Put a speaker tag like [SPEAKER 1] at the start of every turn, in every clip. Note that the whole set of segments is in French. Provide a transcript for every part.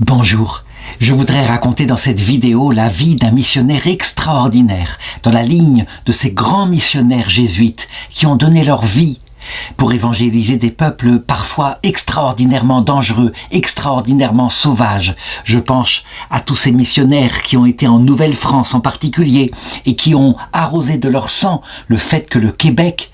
[SPEAKER 1] Bonjour, je voudrais raconter dans cette vidéo la vie d'un missionnaire extraordinaire, dans la ligne de ces grands missionnaires jésuites qui ont donné leur vie pour évangéliser des peuples parfois extraordinairement dangereux, extraordinairement sauvages. Je pense à tous ces missionnaires qui ont été en Nouvelle-France en particulier et qui ont arrosé de leur sang le fait que le Québec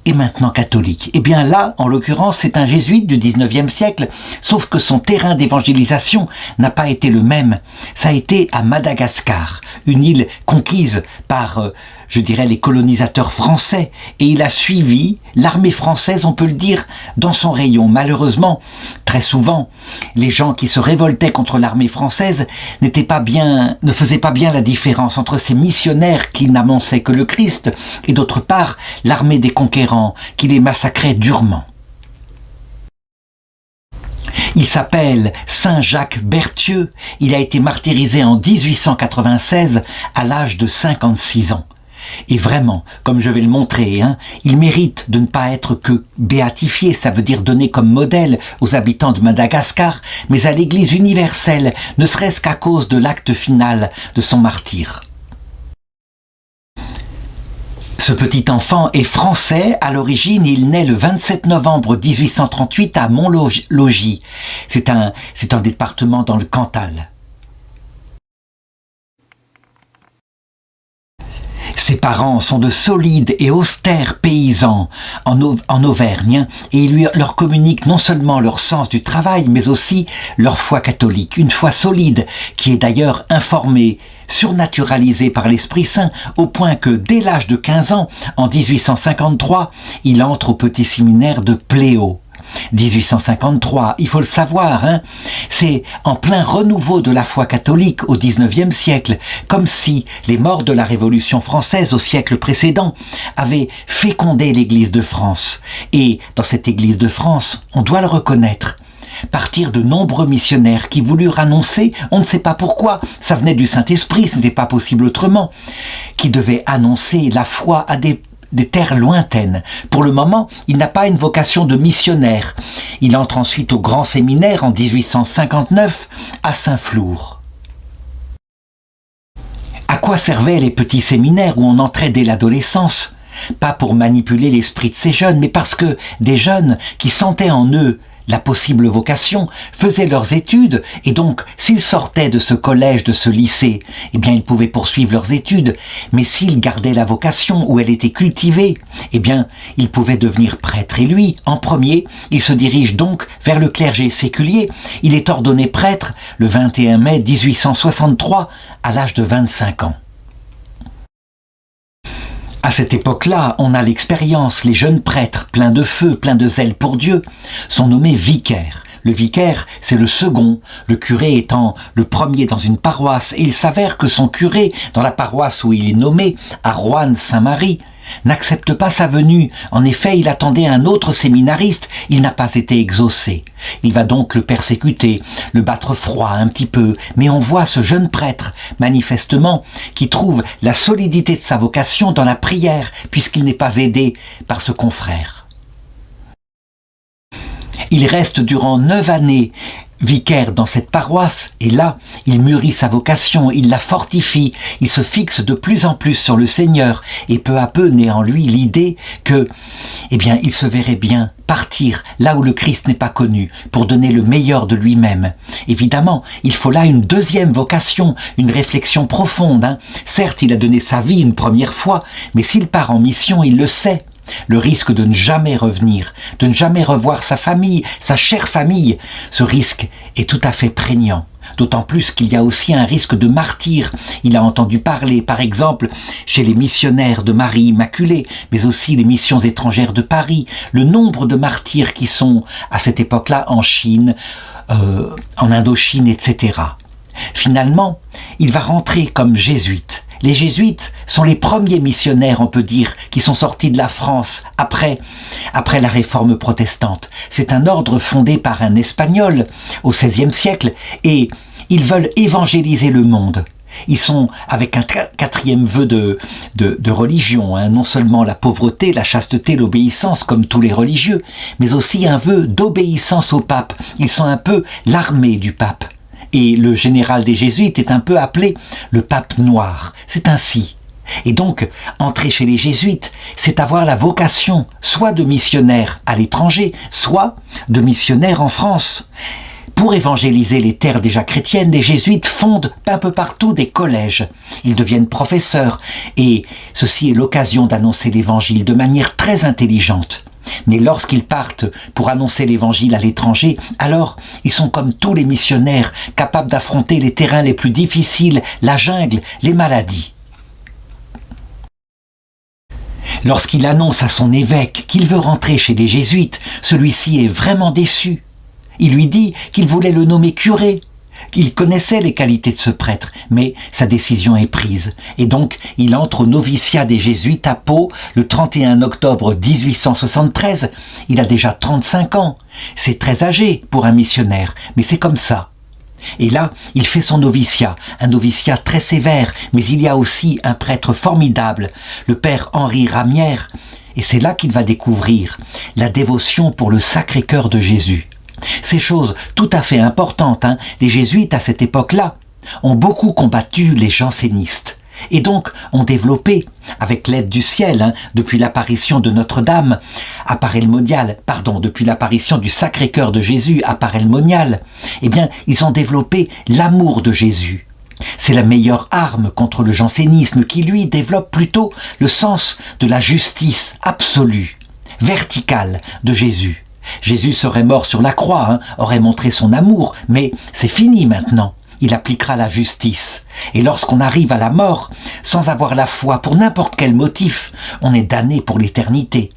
[SPEAKER 1] est maintenant catholique. Et bien là, en l'occurrence, c'est un jésuite du 19e siècle, sauf que son terrain d'évangélisation n'a pas été le même. Ça a été à Madagascar, une île conquise par, les colonisateurs français, et il a suivi l'armée française, on peut le dire, dans son rayon. Malheureusement, très souvent, les gens qui se révoltaient contre l'armée française ne faisaient pas bien la différence entre ces missionnaires qui n'annonçaient que le Christ et d'autre part, l'armée des conquérants qui les massacrait durement. Il s'appelle Saint Jacques Berthieu. Il a été martyrisé en 1896 à l'âge de 56 ans. Et vraiment, comme je vais le montrer, il mérite de ne pas être que béatifié, ça veut dire donné comme modèle aux habitants de Madagascar, mais à l'Église universelle, ne serait-ce qu'à cause de l'acte final de son martyre. Ce petit enfant est français. À l'origine, il naît le 27 novembre 1838 à Montlogis. C'est un département dans le Cantal. Ses parents sont de solides et austères paysans en Auvergne et ils leur communiquent non seulement leur sens du travail, mais aussi leur foi catholique. Une foi solide qui est d'ailleurs informée, surnaturalisée par l'Esprit Saint, au point que dès l'âge de 15 ans, en 1853, il entre au petit séminaire de Pléau. 1853, il faut le savoir, c'est en plein renouveau de la foi catholique au XIXe siècle, comme si les morts de la Révolution française au siècle précédent avaient fécondé l'Église de France. Et dans cette Église de France, on doit le reconnaître, partir de nombreux missionnaires qui voulurent annoncer, on ne sait pas pourquoi, ça venait du Saint-Esprit, ce n'était pas possible autrement, qui devaient annoncer la foi à des terres lointaines. Pour le moment, il n'a pas une vocation de missionnaire. Il entre ensuite au grand séminaire en 1859 à Saint-Flour. À quoi servaient les petits séminaires où on entrait dès l'adolescence ? Pas pour manipuler l'esprit de ces jeunes, mais parce que des jeunes qui sentaient en eux la possible vocation, faisaient leurs études, et donc, s'ils sortaient de ce collège, de ce lycée, eh bien, ils pouvaient poursuivre leurs études, mais s'ils gardaient la vocation où elle était cultivée, eh bien, ils pouvaient devenir prêtres. Et lui, en premier, il se dirige donc vers le clergé séculier. Il est ordonné prêtre le 21 mai 1863, à l'âge de 25 ans. À cette époque-là, on a l'expérience, les jeunes prêtres, pleins de feu, pleins de zèle pour Dieu, sont nommés vicaires. Le vicaire, c'est le second, le curé étant le premier dans une paroisse, et il s'avère que son curé, dans la paroisse où il est nommé, à Roanne-Saint-Marie, n'accepte pas sa venue. En effet, il attendait un autre séminariste, il n'a pas été exaucé. Il va donc le persécuter, le battre froid un petit peu, mais on voit ce jeune prêtre, manifestement, qui trouve la solidité de sa vocation dans la prière, puisqu'il n'est pas aidé par ce confrère. Il reste durant 9 années vicaire dans cette paroisse, et là, il mûrit sa vocation, il la fortifie, il se fixe de plus en plus sur le Seigneur, et peu à peu naît en lui l'idée que, il se verrait bien partir là où le Christ n'est pas connu, pour donner le meilleur de lui-même. Évidemment, il faut là une deuxième vocation, une réflexion profonde. Certes, il a donné sa vie une première fois, mais s'il part en mission, il le sait. Le risque de ne jamais revenir, de ne jamais revoir sa famille, sa chère famille, ce risque est tout à fait prégnant. D'autant plus qu'il y a aussi un risque de martyr. Il a entendu parler, par exemple, chez les missionnaires de Marie Immaculée, mais aussi les missions étrangères de Paris, le nombre de martyrs qui sont, à cette époque-là, en Chine, en Indochine, etc. Finalement, il va rentrer comme jésuite. Les jésuites sont les premiers missionnaires, on peut dire, qui sont sortis de la France après la réforme protestante. C'est un ordre fondé par un Espagnol au XVIe siècle et ils veulent évangéliser le monde. Ils sont avec un quatrième vœu de religion, non seulement la pauvreté, la chasteté, l'obéissance comme tous les religieux, mais aussi un vœu d'obéissance au pape. Ils sont un peu l'armée du pape. Et le général des Jésuites est un peu appelé le pape noir. C'est ainsi. Et donc, entrer chez les Jésuites, c'est avoir la vocation soit de missionnaire à l'étranger, soit de missionnaire en France. Pour évangéliser les terres déjà chrétiennes, les Jésuites fondent un peu partout des collèges. Ils deviennent professeurs et ceci est l'occasion d'annoncer l'évangile de manière très intelligente. Mais lorsqu'ils partent pour annoncer l'évangile à l'étranger, alors ils sont comme tous les missionnaires, capables d'affronter les terrains les plus difficiles, la jungle, les maladies. Lorsqu'il annonce à son évêque qu'il veut rentrer chez les Jésuites, celui-ci est vraiment déçu. Il lui dit qu'il voulait le nommer curé, qu'il connaissait les qualités de ce prêtre, mais sa décision est prise. Et donc, il entre au noviciat des Jésuites à Pau le 31 octobre 1873. Il a déjà 35 ans. C'est très âgé pour un missionnaire, mais c'est comme ça. Et là, il fait son noviciat, un noviciat très sévère, mais il y a aussi un prêtre formidable, le père Henri Ramière, et c'est là qu'il va découvrir la dévotion pour le Sacré-Cœur de Jésus. Ces choses tout à fait importantes, les jésuites à cette époque-là ont beaucoup combattu les jansénistes et donc ont développé, avec l'aide du ciel, depuis l'apparition de Notre-Dame à Paray-le-Monial, depuis l'apparition du Sacré-Cœur de Jésus à Paray-le-Monial, eh bien, ils ont développé l'amour de Jésus. C'est la meilleure arme contre le jansénisme qui, lui, développe plutôt le sens de la justice absolue, verticale de Jésus. Jésus serait mort sur la croix, aurait montré son amour, mais c'est fini maintenant. Il appliquera la justice. Et lorsqu'on arrive à la mort, sans avoir la foi pour n'importe quel motif, on est damné pour l'éternité.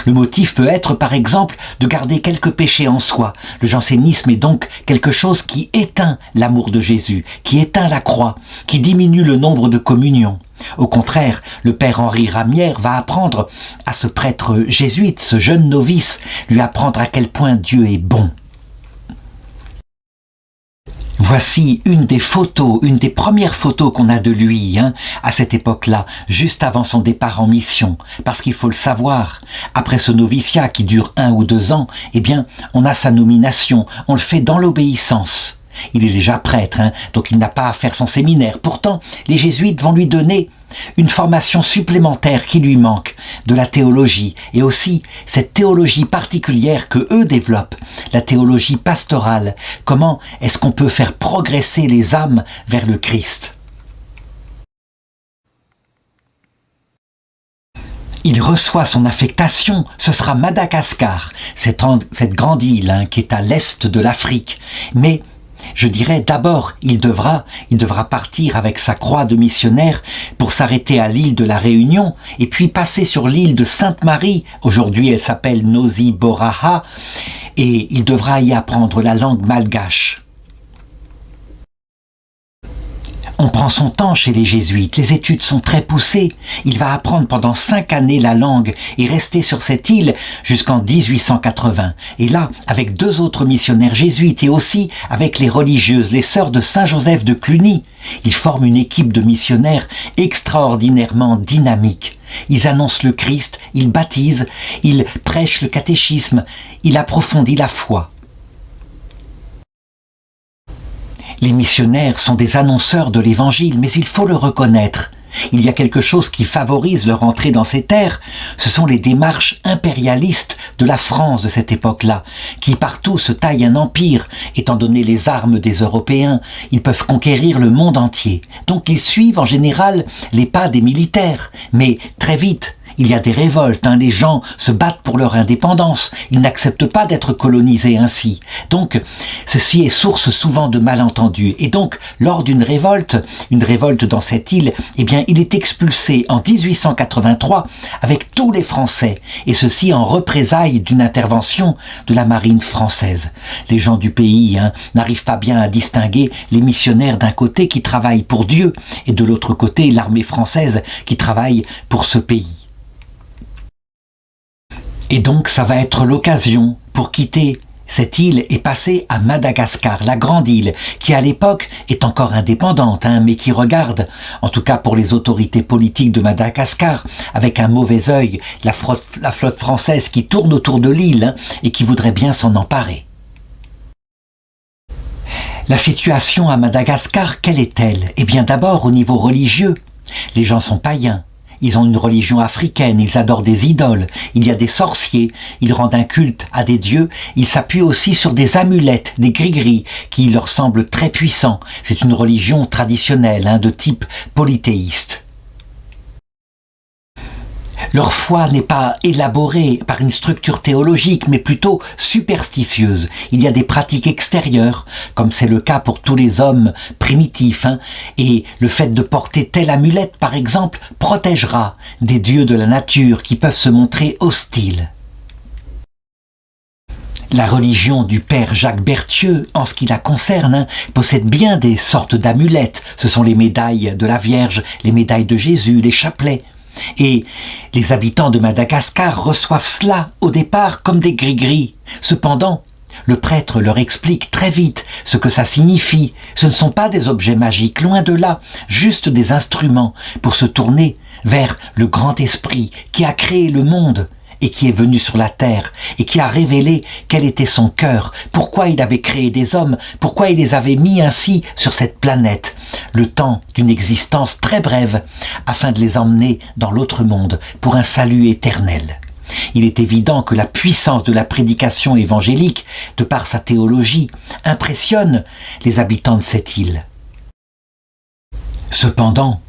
[SPEAKER 1] Le motif peut être, par exemple, de garder quelques péchés en soi. Le jansénisme est donc quelque chose qui éteint l'amour de Jésus, qui éteint la croix, qui diminue le nombre de communions. Au contraire, le père Henri Ramière va apprendre à ce prêtre jésuite, ce jeune novice, lui apprendre à quel point Dieu est bon. Voici une des premières photos qu'on a de lui, à cette époque-là, juste avant son départ en mission. Parce qu'il faut le savoir, après ce noviciat qui dure 1 ou 2 ans, eh bien, on a sa nomination, on le fait dans l'obéissance. Il est déjà prêtre, donc il n'a pas à faire son séminaire. Pourtant, les jésuites vont lui donner une formation supplémentaire qui lui manque, de la théologie, et aussi cette théologie particulière que eux développent, la théologie pastorale. Comment est-ce qu'on peut faire progresser les âmes vers le Christ ? Il reçoit son affectation, ce sera Madagascar, cette grande île qui est à l'est de l'Afrique. Mais je dirais d'abord, il devra partir avec sa croix de missionnaire pour s'arrêter à l'île de la Réunion et puis passer sur l'île de Sainte-Marie. Aujourd'hui, elle s'appelle Nosy Boraha et il devra y apprendre la langue malgache. On prend son temps chez les jésuites, les études sont très poussées. Il va apprendre pendant 5 années la langue et rester sur cette île jusqu'en 1880. Et là, avec 2 autres missionnaires jésuites et aussi avec les religieuses, les sœurs de Saint-Joseph de Cluny, ils forment une équipe de missionnaires extraordinairement dynamique. Ils annoncent le Christ, ils baptisent, ils prêchent le catéchisme, ils approfondissent la foi. Les missionnaires sont des annonceurs de l'Évangile, mais il faut le reconnaître. Il y a quelque chose qui favorise leur entrée dans ces terres, ce sont les démarches impérialistes de la France de cette époque-là, qui partout se taillent un empire, étant donné les armes des Européens, ils peuvent conquérir le monde entier. Donc ils suivent en général les pas des militaires, mais très vite, il y a des révoltes, les gens se battent pour leur indépendance, ils n'acceptent pas d'être colonisés ainsi. Donc, ceci est source souvent de malentendus. Et donc, lors d'une révolte dans cette île, eh bien, il est expulsé en 1883 avec tous les Français, et ceci en représailles d'une intervention de la marine française. Les gens du pays n'arrivent pas bien à distinguer les missionnaires d'un côté qui travaillent pour Dieu, et de l'autre côté, l'armée française qui travaille pour ce pays. Et donc, ça va être l'occasion pour quitter cette île et passer à Madagascar, la grande île, qui à l'époque est encore indépendante, mais qui regarde, en tout cas pour les autorités politiques de Madagascar, avec un mauvais œil, la flotte française qui tourne autour de l'île et qui voudrait bien s'en emparer. La situation à Madagascar, quelle est-elle? Eh bien d'abord au niveau religieux. Les gens sont païens. Ils ont une religion africaine, ils adorent des idoles, il y a des sorciers, ils rendent un culte à des dieux, ils s'appuient aussi sur des amulettes, des grigris, qui leur semblent très puissants. C'est une religion traditionnelle, de type polythéiste. Leur foi n'est pas élaborée par une structure théologique, mais plutôt superstitieuse. Il y a des pratiques extérieures, comme c'est le cas pour tous les hommes primitifs, et le fait de porter telle amulette, par exemple, protégera des dieux de la nature qui peuvent se montrer hostiles. La religion du père Jacques Berthieu, en ce qui la concerne, possède bien des sortes d'amulettes. Ce sont les médailles de la Vierge, les médailles de Jésus, les chapelets. Et les habitants de Madagascar reçoivent cela au départ comme des gris-gris. Cependant, le prêtre leur explique très vite ce que ça signifie. Ce ne sont pas des objets magiques, loin de là, juste des instruments pour se tourner vers le grand esprit qui a créé le monde et qui est venu sur la terre et qui a révélé quel était son cœur, pourquoi il avait créé des hommes, pourquoi il les avait mis ainsi sur cette planète, le temps d'une existence très brève, afin de les emmener dans l'autre monde pour un salut éternel. Il est évident que la puissance de la prédication évangélique, de par sa théologie, impressionne les habitants de cette île. Cependant,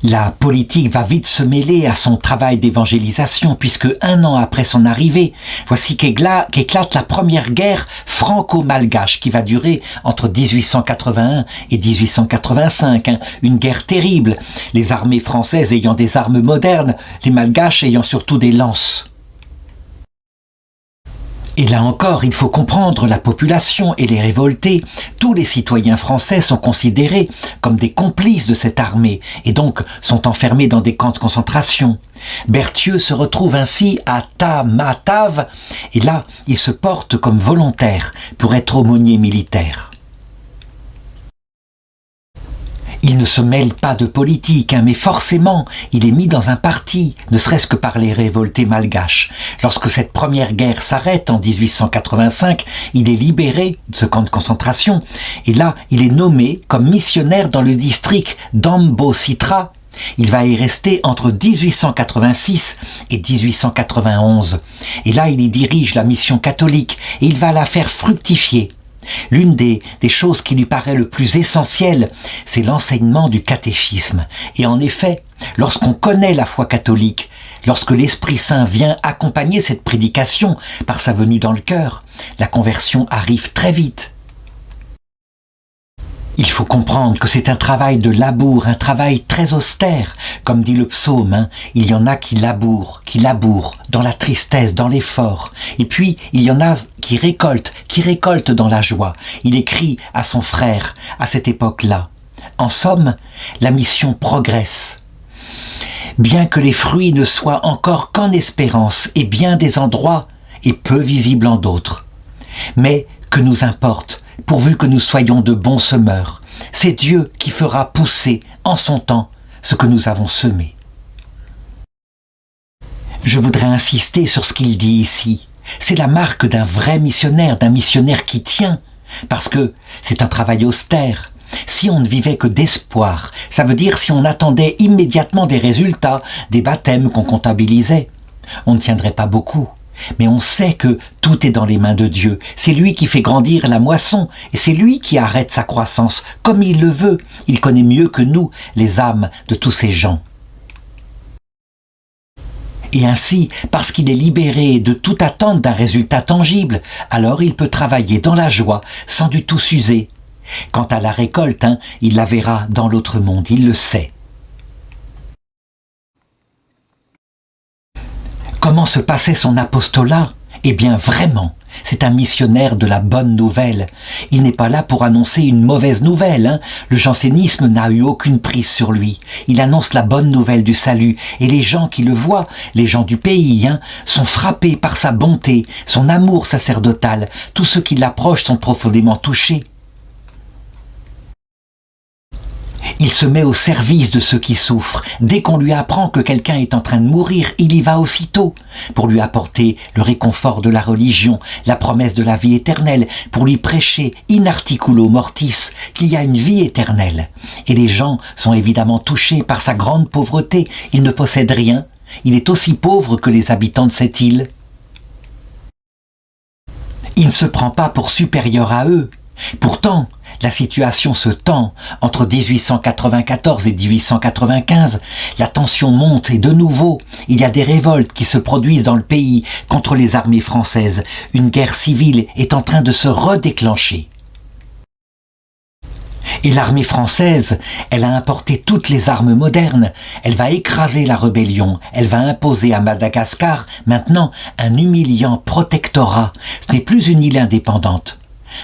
[SPEAKER 1] la politique va vite se mêler à son travail d'évangélisation puisque 1 an après son arrivée, voici qu'éclate la première guerre franco-malgache qui va durer entre 1881 et 1885. Une guerre terrible, les armées françaises ayant des armes modernes, les malgaches ayant surtout des lances. Et là encore, il faut comprendre la population et les révoltés. Tous les citoyens français sont considérés comme des complices de cette armée et donc sont enfermés dans des camps de concentration. Berthieu se retrouve ainsi à Tamatave et là, il se porte comme volontaire pour être aumônier militaire. Il ne se mêle pas de politique, mais forcément, il est mis dans un parti, ne serait-ce que par les révoltés malgaches. Lorsque cette première guerre s'arrête en 1885, il est libéré de ce camp de concentration, et là, il est nommé comme missionnaire dans le district d'Ambositra. Il va y rester entre 1886 et 1891. Et là, il y dirige la mission catholique, et il va la faire fructifier. L'une des choses qui lui paraît le plus essentielle, c'est l'enseignement du catéchisme. Et en effet, lorsqu'on connaît la foi catholique, lorsque l'Esprit Saint vient accompagner cette prédication par sa venue dans le cœur, la conversion arrive très vite. Il faut comprendre que c'est un travail de labour, un travail très austère. Comme dit le psaume, il y en a qui labourent dans la tristesse, dans l'effort. Et puis, il y en a qui récoltent dans la joie. Il écrit à son frère à cette époque-là. En somme, la mission progresse. Bien que les fruits ne soient encore qu'en espérance et bien des endroits et peu visibles en d'autres. Mais que nous importe, pourvu que nous soyons de bons semeurs. C'est Dieu qui fera pousser en son temps ce que nous avons semé. Je voudrais insister sur ce qu'il dit ici. C'est la marque d'un vrai missionnaire, d'un missionnaire qui tient, parce que c'est un travail austère. Si on ne vivait que d'espoir, ça veut dire si on attendait immédiatement des résultats, des baptêmes qu'on comptabilisait, on ne tiendrait pas beaucoup. Mais on sait que tout est dans les mains de Dieu. C'est lui qui fait grandir la moisson et c'est lui qui arrête sa croissance comme il le veut. Il connaît mieux que nous les âmes de tous ces gens. Et ainsi, parce qu'il est libéré de toute attente d'un résultat tangible, alors il peut travailler dans la joie sans du tout s'user. Quant à la récolte, il la verra dans l'autre monde, il le sait. Comment se passait son apostolat? Eh bien vraiment, c'est un missionnaire de la bonne nouvelle. Il n'est pas là pour annoncer une mauvaise nouvelle. Le jansénisme n'a eu aucune prise sur lui. Il annonce la bonne nouvelle du salut. Et les gens qui le voient, les gens du pays, sont frappés par sa bonté, son amour sacerdotal. Tous ceux qui l'approchent sont profondément touchés. Il se met au service de ceux qui souffrent. Dès qu'on lui apprend que quelqu'un est en train de mourir, il y va aussitôt pour lui apporter le réconfort de la religion, la promesse de la vie éternelle, pour lui prêcher in articulo mortis qu'il y a une vie éternelle. Et les gens sont évidemment touchés par sa grande pauvreté. Il ne possède rien. Il est aussi pauvre que les habitants de cette île. Il ne se prend pas pour supérieur à eux. Pourtant, la situation se tend entre 1894 et 1895. La tension monte et de nouveau, il y a des révoltes qui se produisent dans le pays contre les armées françaises. Une guerre civile est en train de se redéclencher. Et l'armée française, elle a importé toutes les armes modernes. Elle va écraser la rébellion. Elle va imposer à Madagascar maintenant un humiliant protectorat. Ce n'est plus une île indépendante.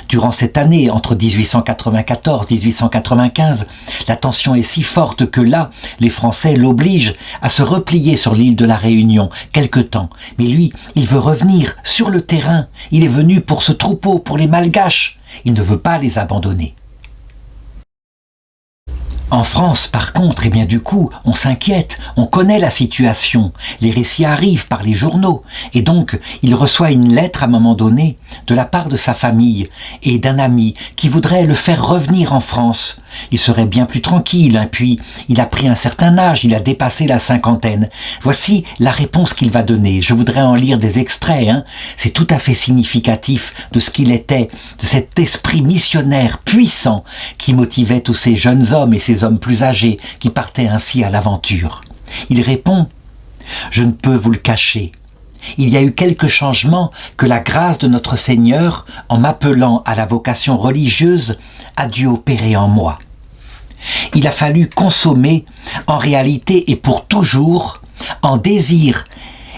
[SPEAKER 1] Durant cette année, entre 1894 et 1895, la tension est si forte que là, les Français l'obligent à se replier sur l'île de la Réunion quelque temps. Mais lui, il veut revenir sur le terrain. Il est venu pour ce troupeau, pour les Malgaches. Il ne veut pas les abandonner. En France, par contre, eh bien du coup, on s'inquiète, on connaît la situation, les récits arrivent par les journaux, et donc il reçoit une lettre à un moment donné de la part de sa famille et d'un ami qui voudrait le faire revenir en France. Il serait bien plus tranquille, hein, puis il a pris un certain âge, il a dépassé la cinquantaine. Voici la réponse qu'il va donner. Je voudrais en lire des extraits, hein. C'est tout à fait significatif de ce qu'il était, de cet esprit missionnaire puissant qui motivait tous ces jeunes hommes et ces hommes plus âgés qui partaient ainsi à l'aventure. Il répond « Je ne peux vous le cacher. Il y a eu quelques changements que la grâce de notre Seigneur, en m'appelant à la vocation religieuse, a dû opérer en moi. Il a fallu consommer, en réalité et pour toujours, en désir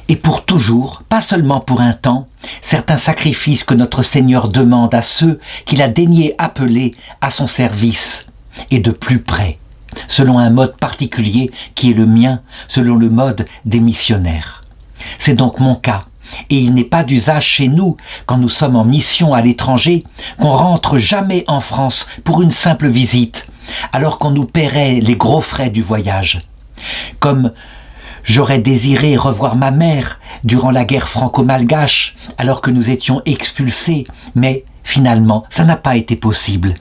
[SPEAKER 1] et pour toujours, pas seulement pour un temps, certains sacrifices que notre Seigneur demande à ceux qu'il a daigné appeler à son service, et de plus près, selon un mode particulier qui est le mien, selon le mode des missionnaires. C'est donc mon cas, et il n'est pas d'usage chez nous, quand nous sommes en mission à l'étranger, qu'on rentre jamais en France pour une simple visite, alors qu'on nous paierait les gros frais du voyage. Comme j'aurais désiré revoir ma mère durant la guerre franco-malgache, alors que nous étions expulsés, mais finalement, ça n'a pas été possible.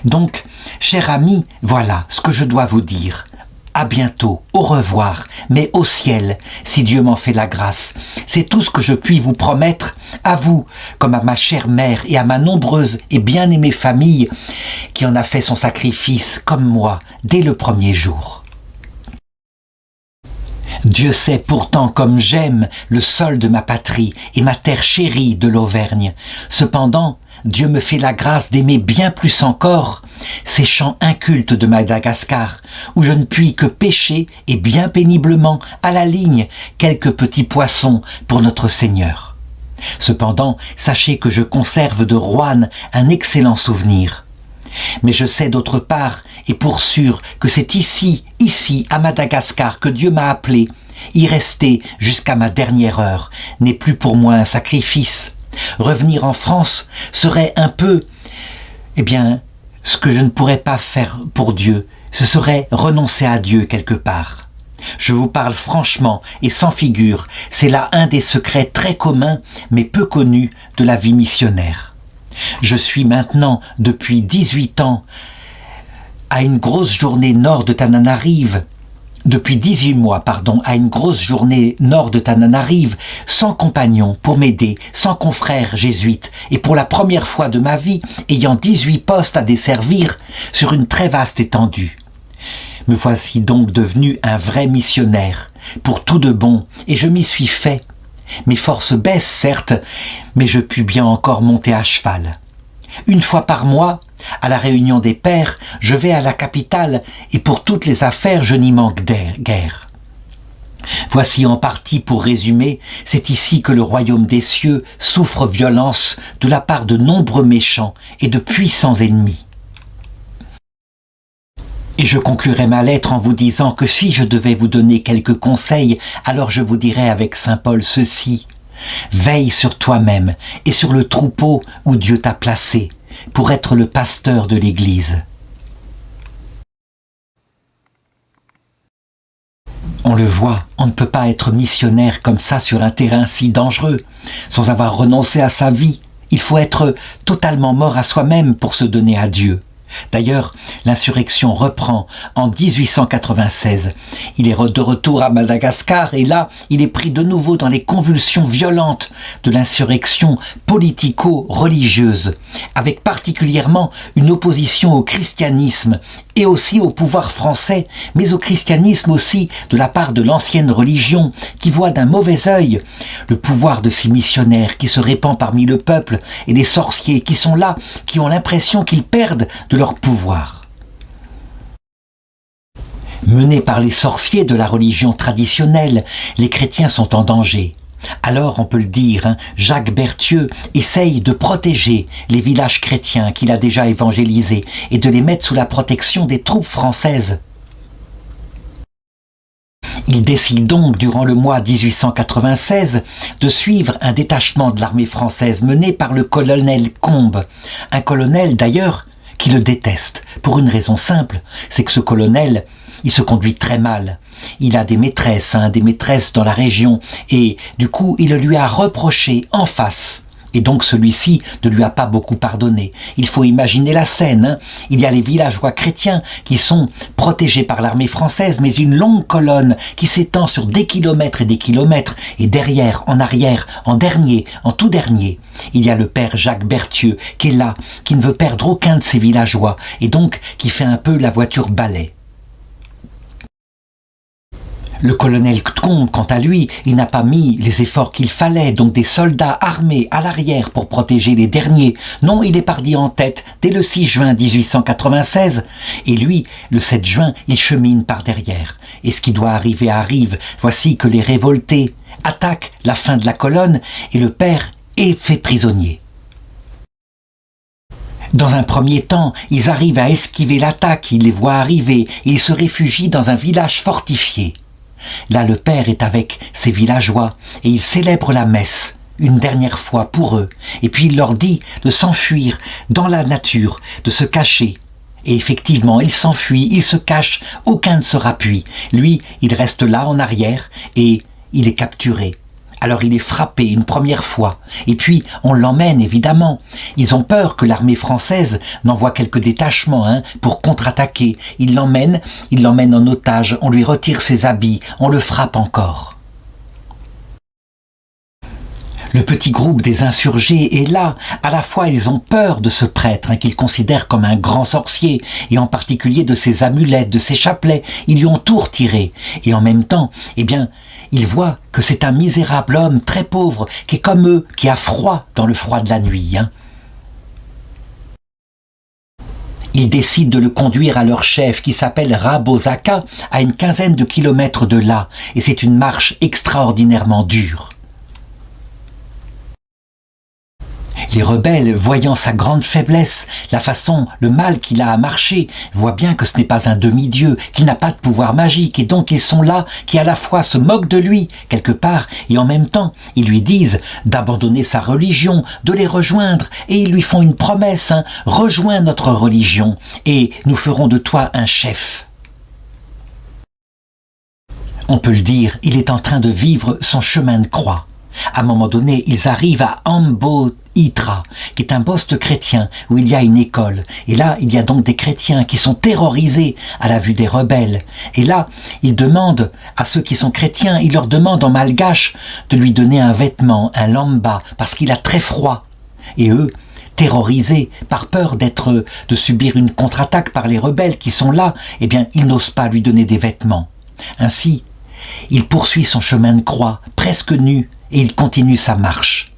[SPEAKER 1] Donc, cher ami, voilà ce que je dois vous dire. À bientôt, au revoir, mais au ciel, si Dieu m'en fait la grâce. C'est tout ce que je puis vous promettre, à vous, comme à ma chère mère et à ma nombreuse et bien-aimée famille, qui en a fait son sacrifice, comme moi, dès le premier jour. Dieu sait pourtant comme j'aime le sol de ma patrie et ma terre chérie de l'Auvergne. Cependant, Dieu me fait la grâce d'aimer bien plus encore ces champs incultes de Madagascar, où je ne puis que pêcher et bien péniblement, à la ligne, quelques petits poissons pour notre Seigneur. Cependant, sachez que je conserve de Roanne un excellent souvenir. Mais je sais d'autre part, et pour sûr, que c'est ici, à Madagascar, que Dieu m'a appelé. Y rester jusqu'à ma dernière heure n'est plus pour moi un sacrifice. Revenir en France serait un peu, ce que je ne pourrais pas faire pour Dieu, ce serait renoncer à Dieu quelque part. Je vous parle franchement et sans figure, c'est là un des secrets très communs mais peu connus de la vie missionnaire. Je suis maintenant, depuis 18 ans, à une grosse journée nord de Tananarive, depuis 18 mois, à une grosse journée nord de Tananarive, sans compagnon pour m'aider, sans confrère jésuite, et pour la première fois de ma vie, ayant 18 postes à desservir sur une très vaste étendue. Me voici donc devenu un vrai missionnaire, pour tout de bon, et je m'y suis fait. Mes forces baissent, certes, mais je puis bien encore monter à cheval. Une fois par mois, à la réunion des pères, je vais à la capitale et pour toutes les affaires, je n'y manque guère. Voici en partie pour résumer, c'est ici que le royaume des cieux souffre violence de la part de nombreux méchants et de puissants ennemis. Et je conclurai ma lettre en vous disant que si je devais vous donner quelques conseils, alors je vous dirais avec saint Paul ceci: veille sur toi-même et sur le troupeau où Dieu t'a placé, pour être le pasteur de l'Église. On le voit, on ne peut pas être missionnaire comme ça sur un terrain si dangereux, sans avoir renoncé à sa vie. Il faut être totalement mort à soi-même pour se donner à Dieu. D'ailleurs, l'insurrection reprend en 1896. Il est de retour à Madagascar et là, il est pris de nouveau dans les convulsions violentes de l'insurrection politico-religieuse, avec particulièrement une opposition au christianisme et aussi au pouvoir français, mais au christianisme aussi de la part de l'ancienne religion qui voit d'un mauvais œil le pouvoir de ces missionnaires qui se répand parmi le peuple et les sorciers qui sont là, qui ont l'impression qu'ils perdent de leur pouvoir. Menés par les sorciers de la religion traditionnelle, les chrétiens sont en danger. Alors, on peut le dire, Jacques Berthieu essaye de protéger les villages chrétiens qu'il a déjà évangélisés et de les mettre sous la protection des troupes françaises. Il décide donc, durant le mois 1896, de suivre un détachement de l'armée française mené par le colonel Combes, un colonel d'ailleurs qui le déteste, pour une raison simple, c'est que ce colonel, il se conduit très mal. Il a des maîtresses dans la région, et du coup, il le lui a reproché en face. Et donc celui-ci ne lui a pas beaucoup pardonné. Il faut imaginer la scène. Il y a les villageois chrétiens qui sont protégés par l'armée française, mais une longue colonne qui s'étend sur des kilomètres, et derrière, en arrière, en dernier, en tout dernier, il y a le père Jacques Berthieu qui est là, qui ne veut perdre aucun de ses villageois, et donc qui fait un peu la voiture balai. Le colonel Combes, quant à lui, il n'a pas mis les efforts qu'il fallait, donc des soldats armés à l'arrière pour protéger les derniers. Non, il est parti en tête dès le 6 juin 1896. Et lui, le 7 juin, il chemine par derrière. Et ce qui doit arriver arrive. Voici que les révoltés attaquent la fin de la colonne et le père est fait prisonnier. Dans un premier temps, ils arrivent à esquiver l'attaque, ils les voient arriver et ils se réfugient dans un village fortifié. Là, le père est avec ses villageois et il célèbre la messe une dernière fois pour eux. Et puis il leur dit de s'enfuir dans la nature, de se cacher. Et effectivement, ils s'enfuient, ils se cachent, aucun ne se rappuie. Lui, il reste là en arrière et il est capturé. Alors il est frappé une première fois, et puis on l'emmène évidemment. Ils ont peur que l'armée française n'envoie quelques détachements pour contre-attaquer. Ils l'emmènent en otage, on lui retire ses habits, on le frappe encore. Le petit groupe des insurgés est là. À la fois, ils ont peur de ce prêtre qu'ils considèrent comme un grand sorcier, et en particulier de ses amulettes, de ses chapelets. Ils lui ont tout retiré. Et en même temps, ils voient que c'est un misérable homme très pauvre, qui est comme eux, qui a froid dans le froid de la nuit. Ils décident de le conduire à leur chef, qui s'appelle Rabozaka, à une quinzaine de kilomètres de là. Et c'est une marche extraordinairement dure. Les rebelles, voyant sa grande faiblesse, la façon, le mal qu'il a à marcher, voient bien que ce n'est pas un demi-dieu, qu'il n'a pas de pouvoir magique, et donc ils sont là, qui à la fois se moquent de lui, quelque part, et en même temps, ils lui disent d'abandonner sa religion, de les rejoindre, et ils lui font une promesse, rejoins notre religion, et nous ferons de toi un chef. On peut le dire, il est en train de vivre son chemin de croix. À un moment donné, ils arrivent à Ambo-Itra, qui est un poste chrétien où il y a une école. Et là, il y a donc des chrétiens qui sont terrorisés à la vue des rebelles. Et là, ils demandent à ceux qui sont chrétiens, ils leur demandent en malgache de lui donner un vêtement, un lamba, parce qu'il a très froid. Et eux, terrorisés, par peur de subir une contre-attaque par les rebelles qui sont là, ils n'osent pas lui donner des vêtements. Ainsi, il poursuit son chemin de croix, presque nu, et il continue sa marche.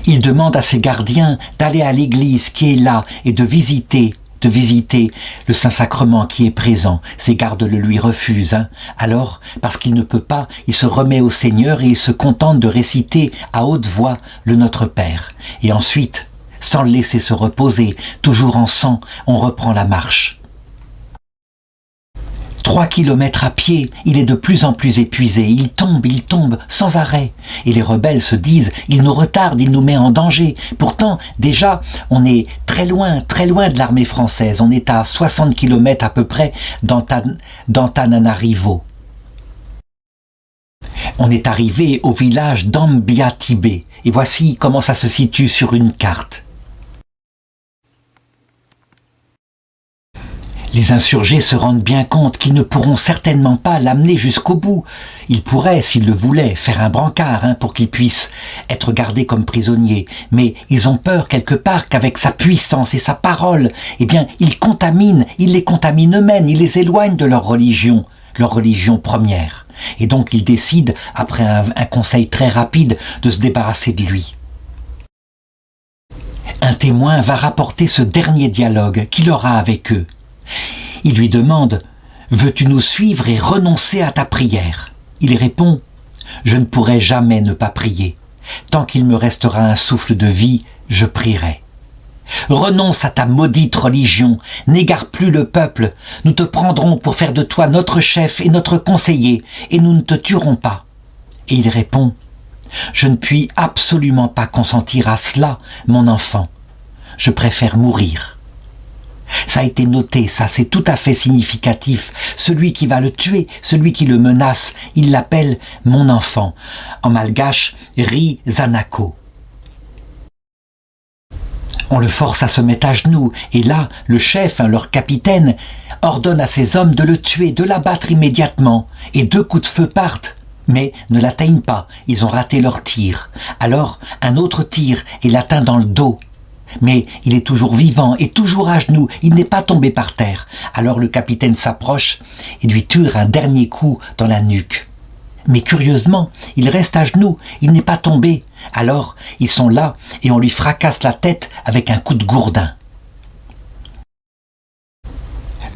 [SPEAKER 1] Il demande à ses gardiens d'aller à l'église qui est là et de visiter le Saint-Sacrement qui est présent. Ses gardes le lui refusent. Alors, parce qu'il ne peut pas, il se remet au Seigneur et il se contente de réciter à haute voix le Notre Père. Et ensuite, sans le laisser se reposer, toujours en sang, on reprend la marche. 3 kilomètres à pied, il est de plus en plus épuisé, il tombe, sans arrêt. Et les rebelles se disent, il nous retarde, il nous met en danger. Pourtant, déjà, on est très loin de l'armée française. On est à 60 kilomètres à peu près d'Antananarivo. On est arrivé au village d'Ambiatibé. Et voici comment ça se situe sur une carte. Les insurgés se rendent bien compte qu'ils ne pourront certainement pas l'amener jusqu'au bout. Ils pourraient, s'ils le voulaient, faire un brancard pour qu'il puisse être gardé comme prisonnier. Mais ils ont peur quelque part qu'avec sa puissance et sa parole, ils les contaminent eux-mêmes, ils les éloignent de leur religion première. Et donc ils décident, après un conseil très rapide, de se débarrasser de lui. Un témoin va rapporter ce dernier dialogue qu'il aura avec eux. Il lui demande « Veux-tu nous suivre et renoncer à ta prière ?» Il répond « Je ne pourrai jamais ne pas prier. Tant qu'il me restera un souffle de vie, je prierai. Renonce à ta maudite religion, n'égare plus le peuple. Nous te prendrons pour faire de toi notre chef et notre conseiller, et nous ne te tuerons pas. » Et il répond « Je ne puis absolument pas consentir à cela, mon enfant. Je préfère mourir. » Ça a été noté, ça c'est tout à fait significatif. Celui qui va le tuer, celui qui le menace, il l'appelle « mon enfant ». En malgache, « Ri Zanako ». On le force à se mettre à genoux, et là, le chef, leur capitaine, ordonne à ses hommes de le tuer, de l'abattre immédiatement, et 2 coups de feu partent, mais ne l'atteignent pas, ils ont raté leur tir. Alors, un autre tire et l'atteint dans le dos. Mais il est toujours vivant et toujours à genoux, il n'est pas tombé par terre. Alors le capitaine s'approche et lui tire un dernier coup dans la nuque. Mais curieusement, il reste à genoux, il n'est pas tombé. Alors ils sont là et on lui fracasse la tête avec un coup de gourdin.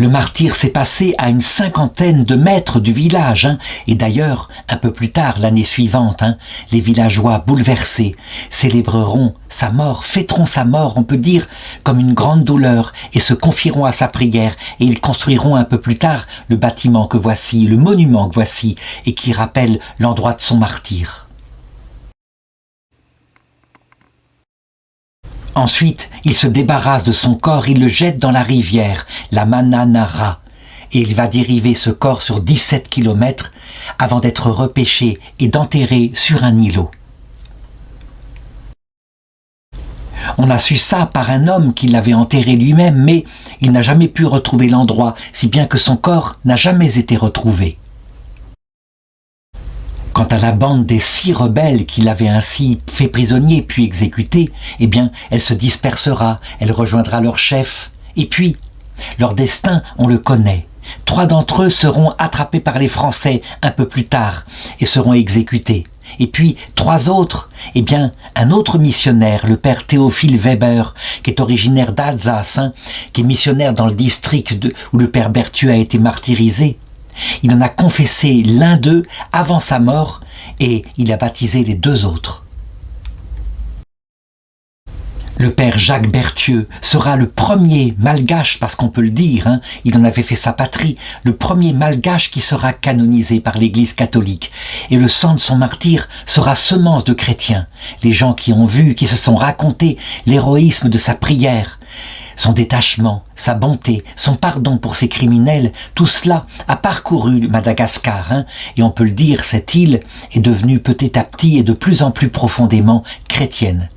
[SPEAKER 1] Le martyre s'est passé à une 50aine de mètres du village. Et d'ailleurs, un peu plus tard, l'année suivante, les villageois bouleversés célébreront sa mort, fêteront sa mort, on peut dire, comme une grande douleur, et se confieront à sa prière. Et ils construiront un peu plus tard le bâtiment que voici, le monument que voici, et qui rappelle l'endroit de son martyre. Ensuite, il se débarrasse de son corps, il le jette dans la rivière, la Mananara, et il va dériver ce corps sur 17 kilomètres avant d'être repêché et d'enterré sur un îlot. On a su ça par un homme qui l'avait enterré lui-même, mais il n'a jamais pu retrouver l'endroit, si bien que son corps n'a jamais été retrouvé. Quant à la bande des 6 rebelles qui l'avaient ainsi fait prisonnier puis exécuté, elle se dispersera, elle rejoindra leur chef. Et puis, leur destin, on le connaît. 3 d'entre eux seront attrapés par les Français un peu plus tard et seront exécutés. Et puis, 3 autres, un autre missionnaire, le père Théophile Weber, qui est originaire d'Alsace, qui est missionnaire dans le district où le père Berthieu a été martyrisé, il en a confessé l'un d'eux avant sa mort et il a baptisé les 2 autres. Le père Jacques Berthieu sera le premier malgache, parce qu'on peut le dire, il en avait fait sa patrie, le premier malgache qui sera canonisé par l'Église catholique. Et le sang de son martyre sera semence de chrétiens, les gens qui ont vu, qui se sont racontés l'héroïsme de sa prière, son détachement, sa bonté, son pardon pour ces criminels, tout cela a parcouru Madagascar. Et on peut le dire, cette île est devenue petit à petit et de plus en plus profondément chrétienne.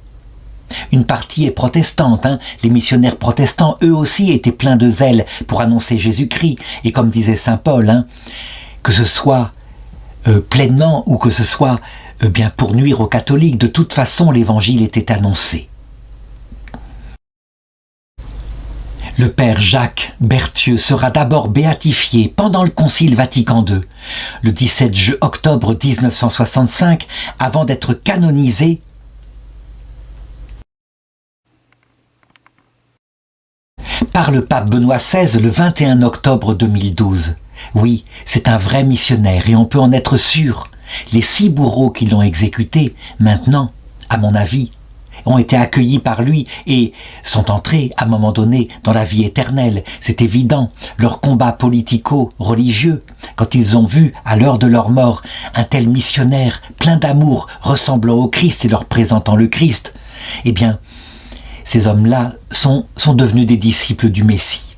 [SPEAKER 1] Une partie est protestante, les missionnaires protestants, eux aussi, étaient pleins de zèle pour annoncer Jésus-Christ. Et comme disait saint Paul, que ce soit pleinement ou que ce soit pour nuire aux catholiques, de toute façon l'évangile était annoncé. Le père Jacques Berthieu sera d'abord béatifié pendant le Concile Vatican II, le 17 octobre 1965, avant d'être canonisé par le pape Benoît XVI le 21 octobre 2012. Oui, c'est un vrai missionnaire et on peut en être sûr. Les 6 bourreaux qui l'ont exécuté, maintenant, à mon avis, ont été accueillis par lui et sont entrés à un moment donné dans la vie éternelle. C'est évident. Leur combat politico-religieux, quand ils ont vu à l'heure de leur mort un tel missionnaire plein d'amour ressemblant au Christ et leur présentant le Christ, eh bien, ces hommes-là sont devenus des disciples du Messie.